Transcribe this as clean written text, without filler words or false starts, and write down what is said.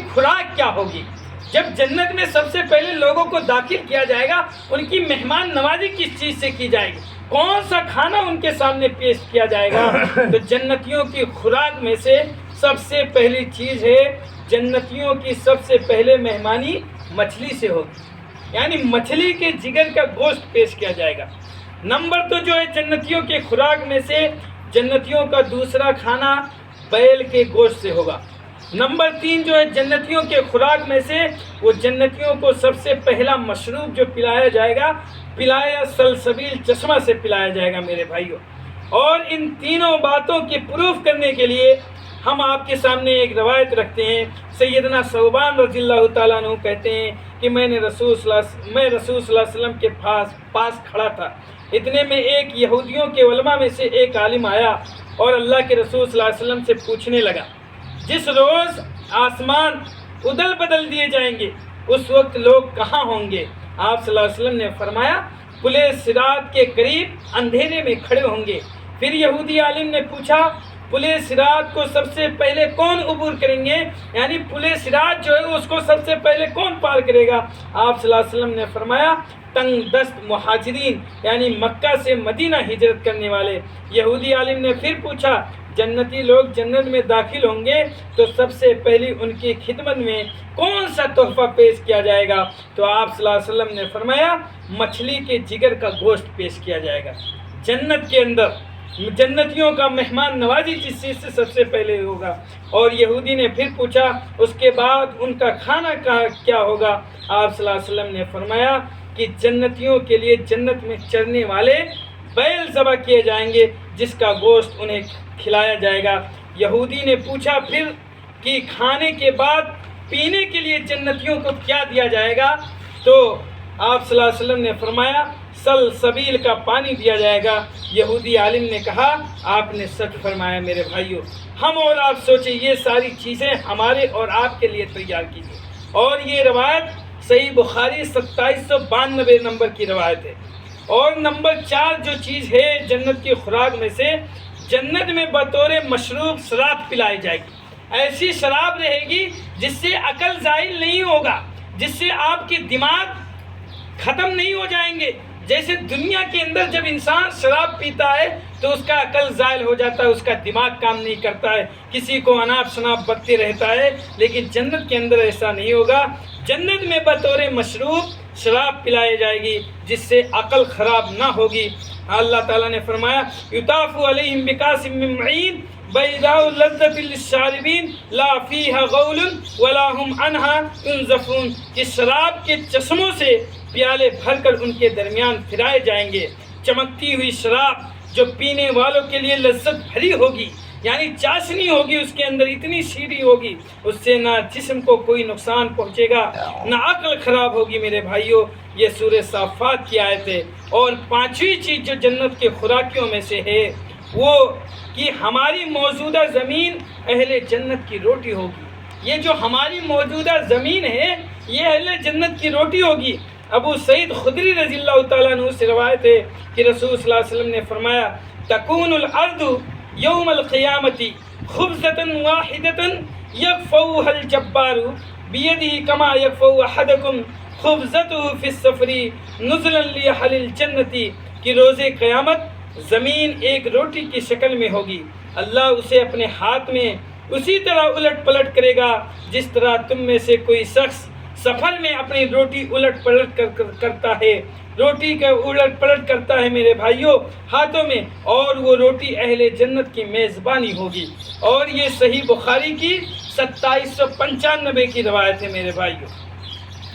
خوراک کیا ہوگی؟ جب جنت میں سب سے پہلے لوگوں کو داخل کیا جائے گا، ان کی مہمان نوازی کس چیز سے کی جائے گی؟ کون سا کھانا ان کے سامنے پیش کیا جائے گا؟ تو جنتیوں کی خوراک میں سے سب سے پہلی چیز ہے، جنتیوں کی سب سے پہلے مہمانی مچھلی سے ہوگی، یعنی مچھلی کے جگر کا گوشت پیش کیا جائے گا۔ نمبر تو جو ہے جنتیوں کے خوراک میں سے جنتیوں کا دوسرا کھانا بیل کے گوشت سے ہوگا۔ نمبر 3 جو ہے جنتیوں کے خوراک میں سے وہ جنتیوں کو سب سے پہلا مشروب جو پلایا جائے گا، پلایا سلسبیل چشمہ سے پلایا جائے گا میرے بھائیوں۔ اور ان تینوں باتوں کی پروف کرنے کے لیے ہم آپ کے سامنے ایک روایت رکھتے ہیں۔ سیدنا ثوبان رضی اللہ تعالیٰ عنہ کہتے ہیں کہ میں رسول صلی اللہ علیہ وسلم کے پاس کھڑا تھا، اتنے میں ایک یہودیوں کے علماء میں سے ایک عالم آیا اور اللہ کے رسول صلی اللہ علیہ وسلم سے پوچھنے لگا، جس روز آسمان ادل بدل دیے جائیں گے اس وقت لوگ کہاں ہوں گے؟ آپ صلی اللہ علیہ وسلم نے فرمایا پلے صراط کے قریب اندھیرے میں کھڑے ہوں گے۔ پھر یہودی عالم نے پوچھا پلے صراط کو سب سے پہلے کون عبور کریں گے، یعنی پلے صراط جو ہے اس کو سب سے پہلے کون پار کرے گا؟ آپ صلی اللہ علیہ وسلم نے فرمایا تنگ دست مہاجرین، یعنی مکہ سے مدینہ ہجرت کرنے والے۔ یہودی عالم نے پھر پوچھا جنتی لوگ جنت میں داخل ہوں گے تو سب سے پہلی ان کی خدمت میں کون سا تحفہ پیش کیا جائے گا؟ تو آپ صلی اللہ علیہ وسلم نے فرمایا مچھلی کے جگر کا گوشت پیش کیا جائے گا۔ جنت کے اندر جنتیوں کا مہمان نوازی جس چیز سے سب سے پہلے ہوگا۔ اور یہودی نے پھر پوچھا اس کے بعد ان کا کھانا کیا ہوگا؟ آپ صلی اللہ علیہ وسلم نے فرمایا کہ جنتیوں کے لیے جنت میں چرنے والے بیل ذبح کیے جائیں گے جس کا گوشت انہیں کھلایا جائے گا۔ یہودی نے پوچھا پھر کہ کھانے کے بعد پینے کے لیے جنتیوں کو کیا دیا جائے گا؟ تو آپ صلی اللہ علیہ وسلم نے فرمایا سلسبیل کا پانی دیا جائے گا۔ یہودی عالم نے کہا آپ نے سچ فرمایا میرے بھائیوں، ہم اور آپ سوچیں یہ ساری چیزیں ہمارے اور آپ کے لیے تیار کی گئی، اور یہ روایت صحیح بخاری 2792 نمبر کی روایت ہے۔ اور نمبر 4 جو چیز ہے جنت کی خوراک میں سے، جنت میں بطور مشروب شراب پلائی جائے گی۔ ایسی شراب رہے گی جس سے عقل زائل نہیں ہوگا، جس سے آپ کے دماغ ختم نہیں ہو جائیں گے۔ جیسے دنیا کے اندر جب انسان شراب پیتا ہے تو اس کا عقل زائل ہو جاتا ہے، اس کا دماغ کام نہیں کرتا ہے، کسی کو اناپ شناپ بکتے رہتا ہے، لیکن جنت کے اندر ایسا نہیں ہوگا۔ جنت میں بطور مشروب شراب پلائی جائے گی جس سے عقل خراب نہ ہوگی۔ اللہ تعالیٰ نے فرمایا یطاف علیہم بکاس من معین بیضاء لذۃ للشاربین لا فیہا غول ولا ہم عنہا ینزفون، کہ شراب کے چشموں سے پیالے بھر کر ان کے درمیان پھرائے جائیں گے، چمکتی ہوئی شراب جو پینے والوں کے لیے لذت بھری ہوگی، یعنی چاشنی ہوگی اس کے اندر، اتنی شیریں ہوگی، اس سے نہ جسم کو کوئی نقصان پہنچے گا نہ عقل خراب ہوگی میرے بھائیوں۔ یہ سورہ صافات کی آیت ہے۔ اور 5ویں چیز جو جنت کے خوراکیوں میں سے ہے وہ کہ ہماری موجودہ زمین اہل جنت کی روٹی ہوگی۔ یہ جو ہماری موجودہ زمین ہے یہ اہل جنت کی روٹی ہوگی۔ ابو سعید خدری رضی اللہ تعالیٰ عنہ سے روایت ہے کہ رسول صلی اللہ علیہ وسلم نے فرمایا تکون الارض یوم القیامت خبزۃ واحدۃ یکفؤها الجبار بیدہ کما یکفؤ احدکم خبزتہ فی السفر نزلا لاہل الجنۃ، کہ روز قیامت زمین ایک روٹی کی شکل میں ہوگی، اللہ اسے اپنے ہاتھ میں اسی طرح الٹ پلٹ کرے گا جس طرح تم میں سے کوئی شخص سفر میں اپنی روٹی الٹ پلٹ کرتا ہے، روٹی کا الٹ پلٹ کرتا ہے میرے بھائیوں ہاتھوں میں، اور وہ روٹی اہل جنت کی میزبانی ہوگی۔ اور یہ صحیح بخاری کی 2795 کی روایت ہے میرے بھائیوں۔